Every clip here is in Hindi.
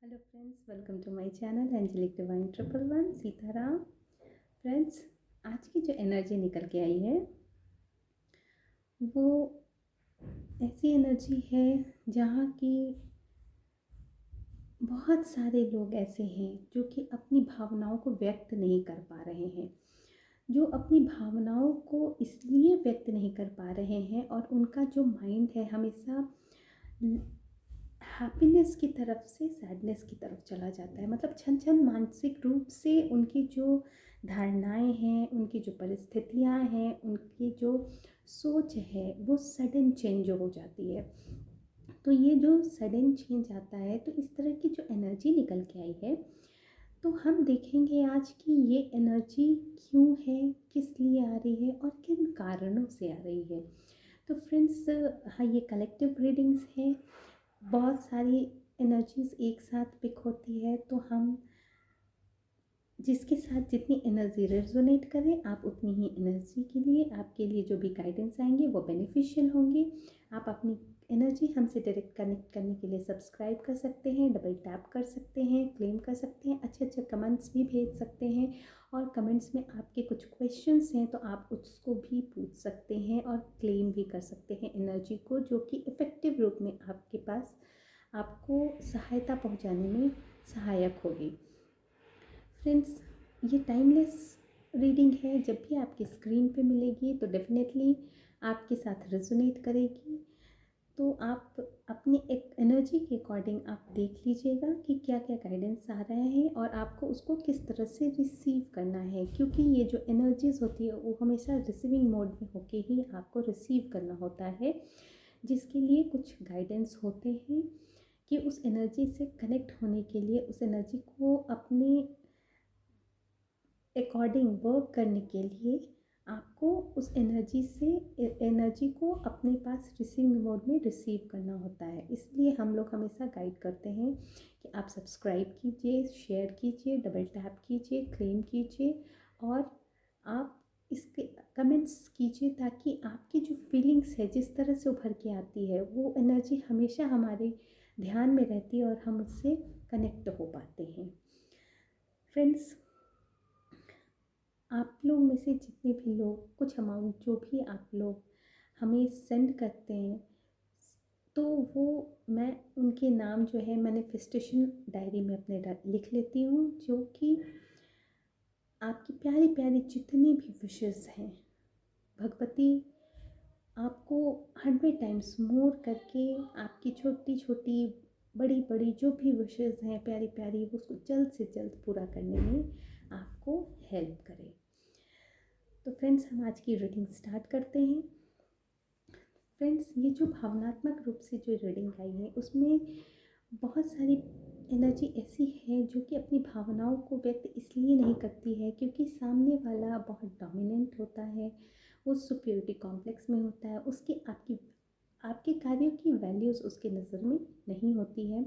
Hello friends, welcome to my channel angelic divine 111 Sitaram. Friends, आज की जो एनर्जी निकल के आई है वो ऐसी एनर्जी है जहाँ की बहुत सारे लोग ऐसे हैं जो कि अपनी भावनाओं को व्यक्त नहीं कर पा रहे हैं, जो अपनी भावनाओं को इसलिए व्यक्त नहीं कर पा रहे हैं और उनका जो माइंड है हमेशा हैप्पीनेस की तरफ से सैडनेस की तरफ चला जाता है। मतलब छन छन मानसिक रूप से उनकी जो धारणाएं हैं, उनकी जो परिस्थितियां हैं, उनकी जो सोच है वो सडन चेंज हो जाती है। तो ये जो सडन चेंज आता है, तो इस तरह की जो एनर्जी निकल के आई है, तो हम देखेंगे आज की ये एनर्जी क्यों है, किस लिए आ रही है और किन कारणों से आ रही है। तो फ्रेंड्स, हाँ, ये कलेक्टिव रीडिंग्स हैं। बहुत सारी एनर्जीज़ एक साथ पिक होती है, तो हम जिसके साथ जितनी एनर्जी रेजोनेट करें, आप उतनी ही एनर्जी के लिए आपके लिए जो भी गाइडेंस आएंगे वो बेनिफिशियल होंगे। आप अपनी एनर्जी हमसे डायरेक्ट कनेक्ट करने के लिए सब्सक्राइब कर सकते हैं, डबल टैप कर सकते हैं, क्लेम कर सकते हैं, अच्छे अच्छे कमेंट्स भी भेज सकते हैं। और कमेंट्स में आपके कुछ क्वेश्चंस हैं तो आप उसको भी पूछ सकते हैं और क्लेम भी कर सकते हैं एनर्जी को, जो कि इफ़ेक्टिव रूप में आपके पास आपको सहायता पहुंचाने में सहायक होगी। फ्रेंड्स, ये टाइमलेस रीडिंग है। जब भी आपकी स्क्रीन पे मिलेगी तो डेफिनेटली आपके साथ रेजोनेट करेगी। तो आप अपनी एक एनर्जी के अकॉर्डिंग आप देख लीजिएगा कि क्या क्या गाइडेंस आ रहे हैं और आपको उसको किस तरह से रिसीव करना है, क्योंकि ये जो एनर्जीज़ होती है वो हमेशा रिसीविंग मोड में होके ही आपको रिसीव करना होता है, जिसके लिए कुछ गाइडेंस होते हैं कि उस एनर्जी से कनेक्ट होने के लिए, उस एनर्जी को अपने अकॉर्डिंग वर्क करने के लिए आपको उस एनर्जी को अपने पास रिसीविंग मोड में रिसीव करना होता है। इसलिए हम लोग हमेशा गाइड करते हैं कि आप सब्सक्राइब कीजिए, शेयर कीजिए, डबल टैप कीजिए, क्लेम कीजिए और आप इसके कमेंट्स कीजिए, ताकि आपकी जो फीलिंग्स है जिस तरह से उभर के आती है वो एनर्जी हमेशा हमारे ध्यान में रहती है और हम उससे कनेक्ट हो पाते हैं। फ्रेंड्स, आप लोग में से जितने भी लोग कुछ अमाउंट जो भी आप लोग हमें सेंड करते हैं, तो वो मैं उनके नाम जो है मैनिफेस्टेशन डायरी में अपने लिख लेती हूँ, जो कि आपकी प्यारी प्यारी जितनी भी विशेस हैं, भगवती आपको 100 टाइम्स मोर करके आपकी छोटी छोटी बड़ी बड़ी जो भी विशेस हैं प्यारी प्यारी, उसको जल्द से जल्द पूरा करने में आपको हेल्प करें। तो फ्रेंड्स, हम आज की रीडिंग स्टार्ट करते हैं। फ्रेंड्स, ये जो भावनात्मक रूप से जो रीडिंग आई है उसमें बहुत सारी एनर्जी ऐसी है जो कि अपनी भावनाओं को व्यक्त इसलिए नहीं करती है क्योंकि सामने वाला बहुत डोमिनेंट होता है, वो सुपीरियरिटी कॉम्प्लेक्स में होता है, उसकी आपके कार्यों की वैल्यूज़ उसके नज़र में नहीं होती है,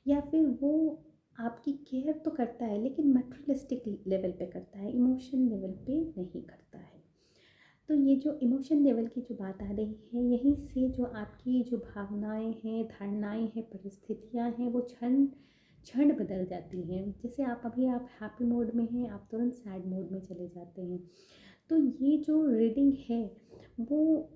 या फिर वो आपकी केयर तो करता है लेकिन मटेरियलिस्टिक लेवल पे करता है, इमोशन लेवल पे नहीं करता है। तो ये जो इमोशन लेवल की जो बात आ रही है, यहीं से जो आपकी जो भावनाएं हैं, धारणाएं हैं, परिस्थितियां हैं, वो क्षण क्षण बदल जाती हैं। जैसे आप हैप्पी मोड में हैं, आप तुरंत सैड मोड में चले जाते हैं। तो ये जो रीडिंग है वो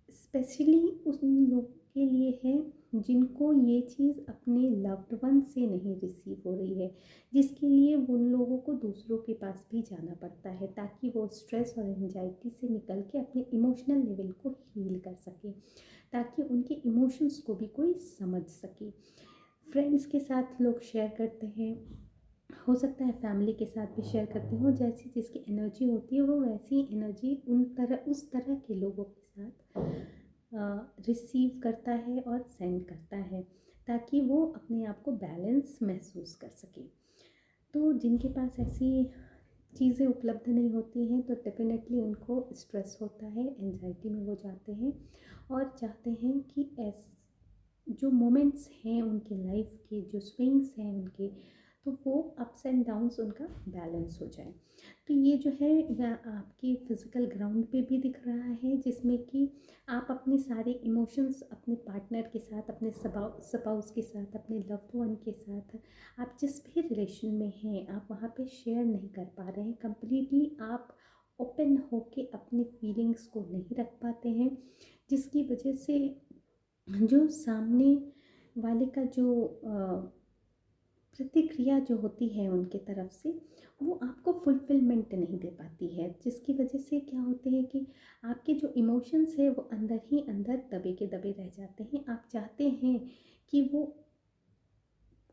स्पेशली उन लोगों के लिए है जिनको ये चीज़ अपने लव्ड वन से नहीं रिसीव हो रही है, जिसके लिए उन लोगों को दूसरों के पास भी जाना पड़ता है ताकि वो स्ट्रेस और एंजाइटी से निकल के अपने इमोशनल लेवल को हील कर सके, ताकि उनके इमोशंस को भी कोई समझ सके। फ्रेंड्स के साथ लोग शेयर करते हैं, हो सकता है फैमिली के साथ भी शेयर करते हो, जैसी जिसकी एनर्जी होती है वो वैसी एनर्जी उस तरह के लोगों के साथ रिसीव करता है और सेंड करता है, ताकि वो अपने आप को बैलेंस महसूस कर सके। तो जिनके पास ऐसी चीज़ें उपलब्ध नहीं होती हैं तो डेफिनेटली उनको स्ट्रेस होता है, एंजाइटी में वो जाते हैं और चाहते हैं कि जो मोमेंट्स हैं उनके लाइफ के, जो स्विंग्स हैं उनके, तो वो अप्स एंड डाउन्स उनका बैलेंस हो जाए। तो ये जो है वह आपकी फिज़िकल ग्राउंड पे भी दिख रहा है, जिसमें कि आप अपने सारे इमोशंस अपने पार्टनर के साथ, अपने स्पाउस के साथ, अपने लव्ड वन के साथ, आप जिस भी रिलेशन में हैं आप वहाँ पे शेयर नहीं कर पा रहे हैं कंप्लीटली। आप ओपन होके अपनी फीलिंग्स को नहीं रख पाते हैं, जिसकी वजह से जो सामने वाले का जो प्रतिक्रिया जो होती है उनके तरफ से, वो आपको फुलफिलमेंट नहीं दे पाती है, जिसकी वजह से क्या होते हैं कि आपके जो इमोशंस है वो अंदर ही अंदर दबे के दबे रह जाते हैं। आप चाहते हैं कि वो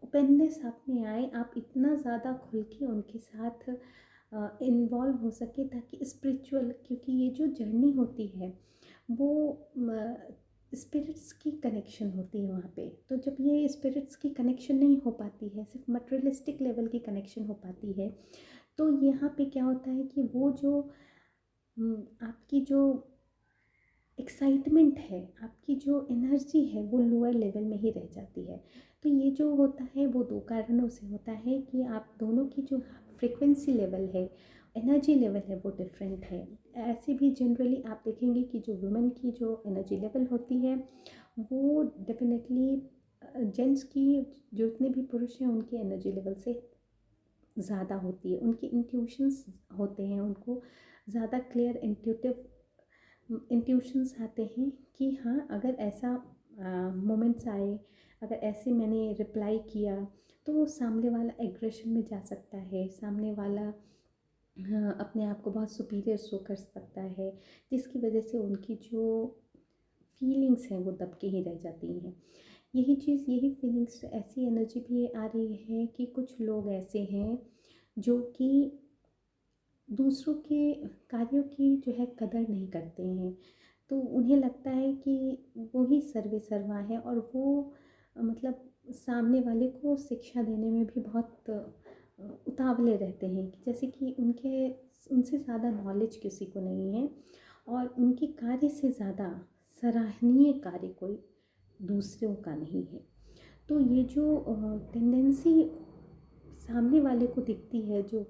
ओपननेस आप में आए, आप इतना ज़्यादा खुल के उनके साथ इन्वॉल्व हो सके, ताकि स्पिरिचुअल, क्योंकि ये जो जर्नी होती है वो स्पिरिट्स की कनेक्शन होती है वहाँ पे। तो जब ये स्पिरिट्स की कनेक्शन नहीं हो पाती है, सिर्फ मटेरियलिस्टिक लेवल की कनेक्शन हो पाती है, तो यहाँ पे क्या होता है कि वो जो आपकी जो एक्साइटमेंट है, आपकी जो एनर्जी है वो लोअर लेवल में ही रह जाती है। तो ये जो होता है वो दो कारणों से होता है कि आप दोनों की जो फ्रिक्वेंसी लेवल है, एनर्जी लेवल है, वो डिफरेंट है। ऐसे भी जनरली आप देखेंगे कि जो वुमेन की जो एनर्जी लेवल होती है वो डेफिनेटली जेंट्स की, जितने भी पुरुष हैं उनकी एनर्जी लेवल से ज़्यादा होती है। उनके इंट्यूशंस होते हैं, उनको ज़्यादा क्लियर इंट्यूशंस आते हैं कि हाँ, अगर ऐसा मोमेंट्स आए, अगर ऐसे मैंने रिप्लाई किया तो सामने वाला एग्रेशन में जा सकता है, सामने वाला अपने आप को बहुत सुपीरियर शो कर सकता है, जिसकी वजह से उनकी जो फीलिंग्स हैं वो दब के ही रह जाती हैं। यही फीलिंग्स, ऐसी एनर्जी भी आ रही है कि कुछ लोग ऐसे हैं जो कि दूसरों के कार्यों की जो है कदर नहीं करते हैं। तो उन्हें लगता है कि वो ही सर्वे सर्वा है, और वो मतलब सामने वाले को शिक्षा देने में भी बहुत उतावले रहते हैं, कि जैसे कि उनसे ज़्यादा नॉलेज किसी को नहीं है, और उनके कार्य से ज़्यादा सराहनीय कार्य कोई दूसरों का नहीं है। तो ये जो टेंडेंसी सामने वाले को दिखती है, जो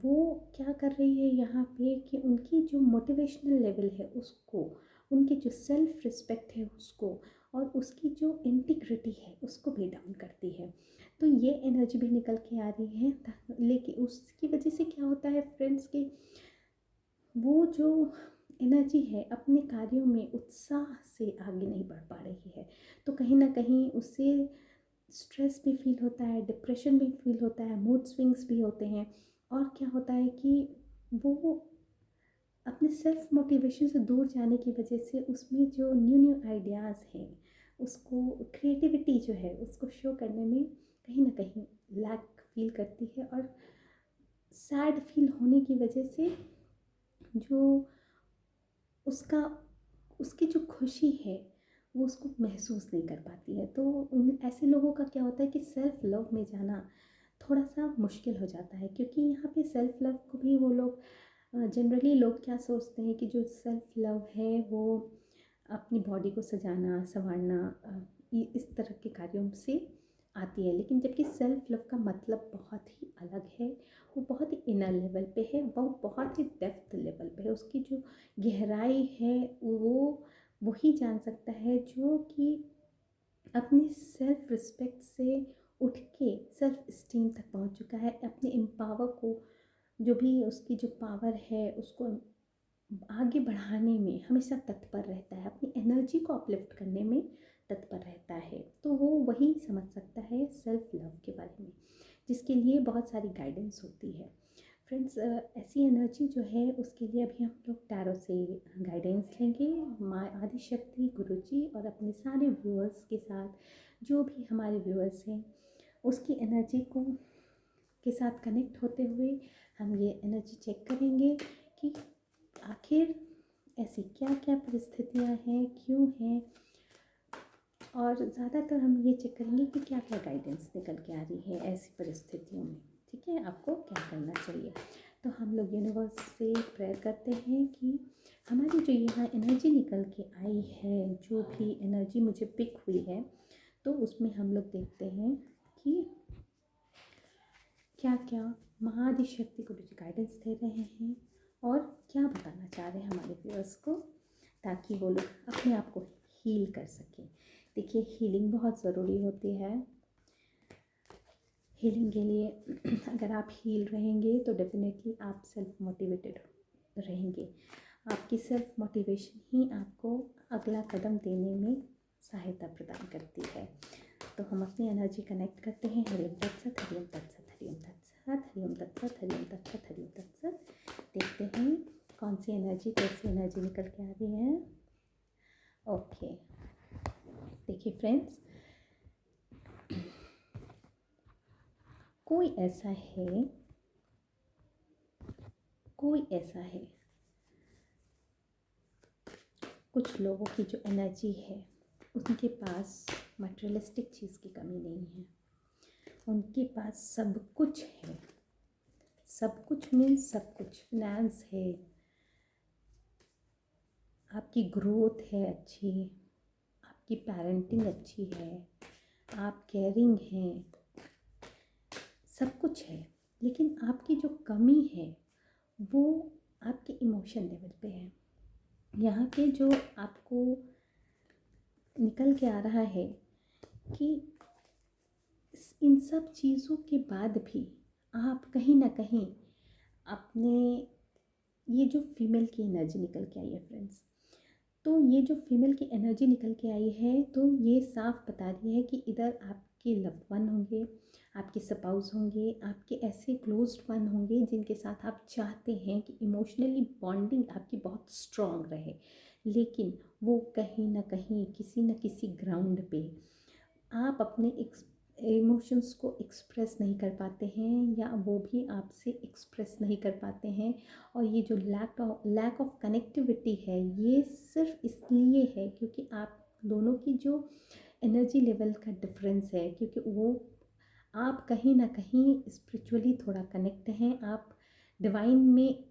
वो क्या कर रही है यहाँ पे कि उनकी जो मोटिवेशनल लेवल है उसको, उनकी जो सेल्फ रिस्पेक्ट है उसको, और उसकी जो इंटीग्रिटी है उसको भी डाउन करती है। तो ये एनर्जी भी निकल के आ रही है। लेकिन उसकी वजह से क्या होता है फ्रेंड्स कि वो जो एनर्जी है अपने कार्यों में उत्साह से आगे नहीं बढ़ पा रही है। तो कहीं ना कहीं उससे स्ट्रेस भी फील होता है, डिप्रेशन भी फील होता है, मूड स्विंग्स भी होते हैं। और क्या होता है कि वो अपने सेल्फ मोटिवेशन से दूर जाने की वजह से उसमें जो न्यू न्यू आइडियाज़ हैं, उसको क्रिएटिविटी जो है उसको शो करने में कहीं ना कहीं लैक फील करती है, और सैड फील होने की वजह से जो उसका उसकी जो खुशी है वो उसको महसूस नहीं कर पाती है। तो उन ऐसे लोगों का क्या होता है कि सेल्फ लव में जाना थोड़ा सा मुश्किल हो जाता है, क्योंकि यहाँ पे सेल्फ लव को भी वो लोग जनरली लोग क्या सोचते हैं कि जो सेल्फ लव है वो अपनी बॉडी को सजाना संवारना, इस तरह के कार्यों से आती है। लेकिन जबकि सेल्फ लव का मतलब बहुत ही अलग है, वो बहुत ही इनर लेवल पे है, वो बहुत ही डेप्थ लेवल पे है। उसकी जो गहराई है वो वही जान सकता है जो कि अपनी सेल्फ रिस्पेक्ट से उठ के सेल्फ इस्टीम तक पहुंच चुका है, अपने एम्पावर को, जो भी उसकी जो पावर है उसको आगे बढ़ाने में हमेशा तत्पर रहता है, अपनी एनर्जी को अपलिफ्ट करने में तत्पर रहता है। तो वो वही समझ सकता है सेल्फ लव के बारे में, जिसके लिए बहुत सारी गाइडेंस होती है। फ्रेंड्स, ऐसी एनर्जी जो है उसके लिए अभी हम लोग टैरो से गाइडेंस लेंगे, माँ आदिशक्ति गुरुजी और अपने सारे व्यूअर्स के साथ, जो भी हमारे व्यूअर्स हैं उसकी एनर्जी को के साथ कनेक्ट होते हुए हम ये एनर्जी चेक करेंगे कि आखिर ऐसी क्या क्या परिस्थितियाँ हैं, क्यों हैं, और ज़्यादातर हम ये चेक करेंगे कि क्या क्या गाइडेंस निकल के आ रही है ऐसी परिस्थितियों में। ठीक है, आपको क्या करना चाहिए। तो हम लोग यूनिवर्स से प्रेयर करते हैं कि हमारी जो यहाँ एनर्जी निकल के आई है, जो भी एनर्जी मुझे पिक हुई है, तो उसमें हम लोग देखते हैं कि क्या क्या महाआदिशक्ति को गाइडेंस दे रहे हैं और क्या बताना चाह रहे हैं हमारे व्यूअर्स को, ताकि वो लोग अपने आप को हील कर सकें। देखिए, हीलिंग बहुत ज़रूरी होती है। हीलिंग के लिए अगर आप हील रहेंगे तो डेफिनेटली आप सेल्फ मोटिवेटेड रहेंगे। आपकी सेल्फ मोटिवेशन ही आपको अगला कदम देने में सहायता प्रदान करती है। तो हम अपनी एनर्जी कनेक्ट करते हैं। हरिओम तत्सत, हरिओम तत्सत, हरिओम तत्सत, हरिओम तत्सत, हरिओम तत्सत, हरिओम तत्सत। देखते हैं कौन सी एनर्जी, कैसी एनर्जी निकल के आ रही है। ओके, देखिए फ्रेंड्स, कोई ऐसा है, कुछ लोगों की जो एनर्जी है उनके पास मटेरियलिस्टिक चीज़ की कमी नहीं है। उनके पास सब कुछ है। सब कुछ मीन्स सब कुछ। फिनेंस है, आपकी ग्रोथ है अच्छी, आपकी पेरेंटिंग अच्छी है, आप केयरिंग हैं, सब कुछ है। लेकिन आपकी जो कमी है वो आपके इमोशन लेवल पे है। यहाँ पे जो आपको निकल के आ रहा है कि इन सब चीज़ों के बाद भी आप कहीं ना कहीं अपने, ये जो फीमेल की एनर्जी निकल के आई है फ्रेंड्स, तो ये जो फीमेल की एनर्जी निकल के आई है तो ये साफ बता रही है कि इधर आपके लव्ड वन होंगे, आपके स्पाउस होंगे, आपके ऐसे क्लोज्ड वन होंगे जिनके साथ आप चाहते हैं कि इमोशनली बॉन्डिंग आपकी बहुत स्ट्रॉन्ग रहे, लेकिन वो कहीं ना कहीं किसी न किसी ग्राउंड पे आप अपने इमोशंस को एक्सप्रेस नहीं कर पाते हैं, या वो भी आपसे एक्सप्रेस नहीं कर पाते हैं। और ये जो लैक ऑफ कनेक्टिविटी है, ये सिर्फ इसलिए है क्योंकि आप दोनों की जो एनर्जी लेवल का डिफरेंस है, क्योंकि वो आप कहीं ना कहीं स्पिरिचुअली थोड़ा कनेक्ट हैं, आप डिवाइन में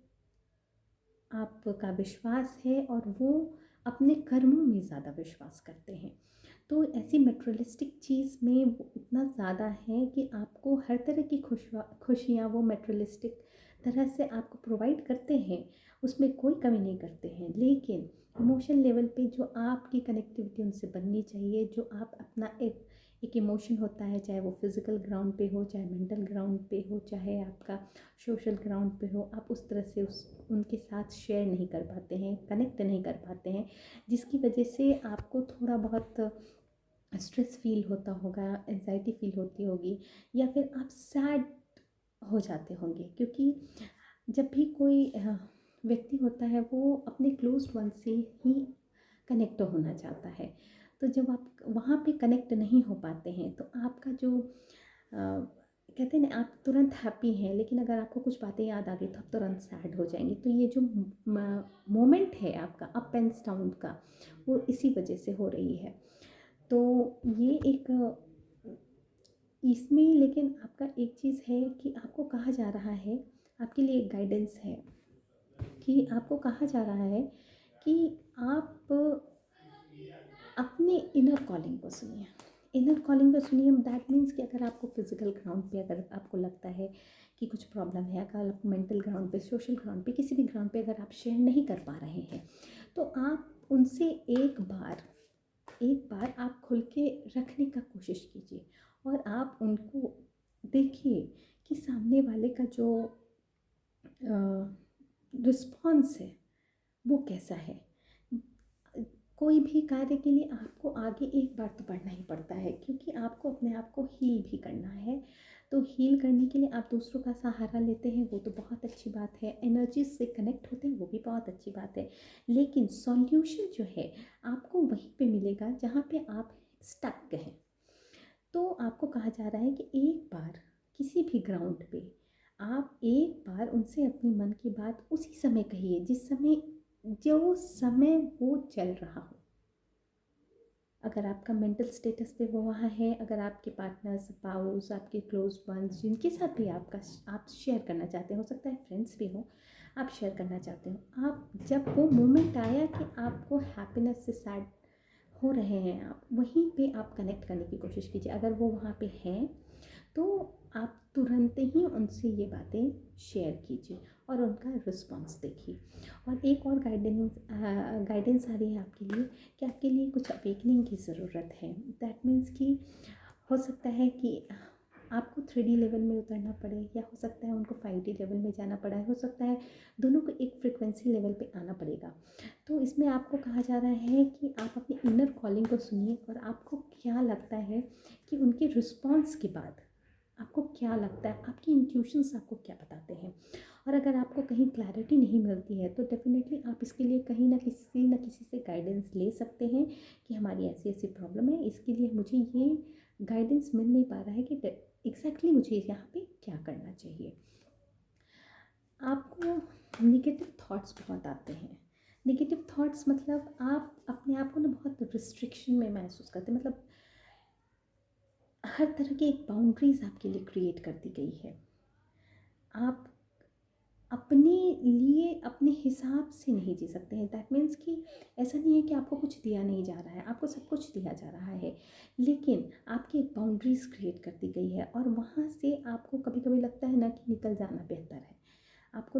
आपका विश्वास है और वो अपने कर्मों में ज़्यादा विश्वास करते हैं। तो ऐसी मटेरियलिस्टिक चीज़ में वो इतना ज़्यादा है कि आपको हर तरह की खुशियाँ वो मटेरियलिस्टिक तरह से आपको प्रोवाइड करते हैं, उसमें कोई कमी नहीं करते हैं। लेकिन इमोशन लेवल पे जो आपकी कनेक्टिविटी उनसे बननी चाहिए, जो आप अपना एक इमोशन होता है, चाहे वो फिज़िकल ग्राउंड पे हो, चाहे मेंटल ग्राउंड पे हो, चाहे आपका सोशल ग्राउंड पे हो, आप उस तरह से उनके साथ शेयर नहीं कर पाते हैं, कनेक्ट नहीं कर पाते हैं, जिसकी वजह से आपको थोड़ा बहुत स्ट्रेस फील होता होगा, एंजाइटी फील होती होगी, या फिर आप सैड हो जाते होंगे। क्योंकि जब भी कोई व्यक्ति होता है वो अपने क्लोज वन से ही कनेक्ट होना चाहता है। तो जब आप वहाँ पे कनेक्ट नहीं हो पाते हैं तो आपका जो कहते हैं ना, आप तुरंत हैप्पी हैं, लेकिन अगर आपको कुछ बातें याद आ गई तो आप तुरंत सैड हो जाएंगे। तो ये जो मोमेंट है आपका अप एंड डाउन का, वो इसी वजह से हो रही है। तो ये एक इसमें, लेकिन आपका एक चीज़ है कि आपको कहा जा रहा है, आपके लिए एक गाइडेंस है कि आपको कहा जा रहा है कि आप अपने इनर कॉलिंग को सुनिए। इनर कॉलिंग को सुनिए, दैट मीन्स कि अगर आपको फिज़िकल ग्राउंड पे अगर आपको लगता है कि कुछ प्रॉब्लम है, अगर आप मेंटल ग्राउंड पे, सोशल ग्राउंड पे, किसी भी ग्राउंड पे अगर आप शेयर नहीं कर पा रहे हैं, तो आप उनसे एक बार आप खुल के रखने का कोशिश कीजिए और आप उनको देखिए कि सामने वाले का जो रिस्पॉन्स है वो कैसा है। कोई भी कार्य के लिए आपको आगे एक बार तो बढ़ना ही पड़ता है, क्योंकि आपको अपने आप को हील भी करना है। तो हील करने के लिए आप दूसरों का सहारा लेते हैं, वो तो बहुत अच्छी बात है, एनर्जी से कनेक्ट होते हैं, वो भी बहुत अच्छी बात है। लेकिन सॉल्यूशन जो है आपको वहीं पे मिलेगा जहाँ पे आप स्टक हैं। तो आपको कहा जा रहा है कि एक बार किसी भी ग्राउंड पे आप एक बार उनसे अपनी मन की बात उसी समय कहिए जो समय वो चल रहा हो। अगर आपका मेंटल स्टेटस पे वो वहाँ है, अगर आपके पार्टनर, स्पाउस, आपके क्लोज वंस जिनके साथ भी आप शेयर करना चाहते हो सकता है फ्रेंड्स भी हो, आप शेयर करना चाहते हो, आप जब वो मोमेंट आया कि आपको हैप्पीनेस से सैड हो रहे हैं, आप वहीं पे आप कनेक्ट करने की कोशिश कीजिए। अगर वो वहाँ पे हैं तो आप तुरंत ही उनसे ये बातें शेयर कीजिए और उनका रिस्पॉन्स देखिए। और एक और गाइडेंस आ रही है आपके लिए कि आपके लिए कुछ अवेकनिंग की ज़रूरत है। दैट मीन्स कि हो सकता है कि आपको 3D लेवल में उतरना पड़े, या हो सकता है उनको 5D लेवल में जाना पड़ा है, हो सकता है दोनों को एक फ्रिक्वेंसी लेवल पे आना पड़ेगा। तो इसमें आपको कहा जा रहा है कि आप अपनी इनर कॉलिंग को सुनिए, और आपको क्या लगता है कि उनके रिस्पॉन्स के बाद आपको क्या लगता है, आपकी इंट्यूशंस आपको क्या बताते हैं। और अगर आपको कहीं क्लैरिटी नहीं मिलती है तो डेफिनेटली आप इसके लिए कहीं ना किसी से गाइडेंस ले सकते हैं कि हमारी ऐसी ऐसी प्रॉब्लम है, इसके लिए मुझे ये गाइडेंस मिल नहीं पा रहा है कि एग्जैक्टली मुझे यहाँ पे क्या करना चाहिए। आपको निगेटिव थॉट्स बहुत आते हैं। निगेटिव थॉट्स मतलब आप अपने आप को ना बहुत रिस्ट्रिक्शन में महसूस करते हैं, मतलब हर तरह की एक बाउंड्रीज आपके लिए क्रिएट कर दी गई है। आप अपने लिए अपने हिसाब से नहीं जी सकते हैं। दैट मीन्स कि ऐसा नहीं है कि आपको कुछ दिया नहीं जा रहा है, आपको सब कुछ दिया जा रहा है, लेकिन आपकी एक बाउंड्रीज क्रिएट कर दी गई है, और वहाँ से आपको कभी कभी लगता है ना कि निकल जाना बेहतर है। आपको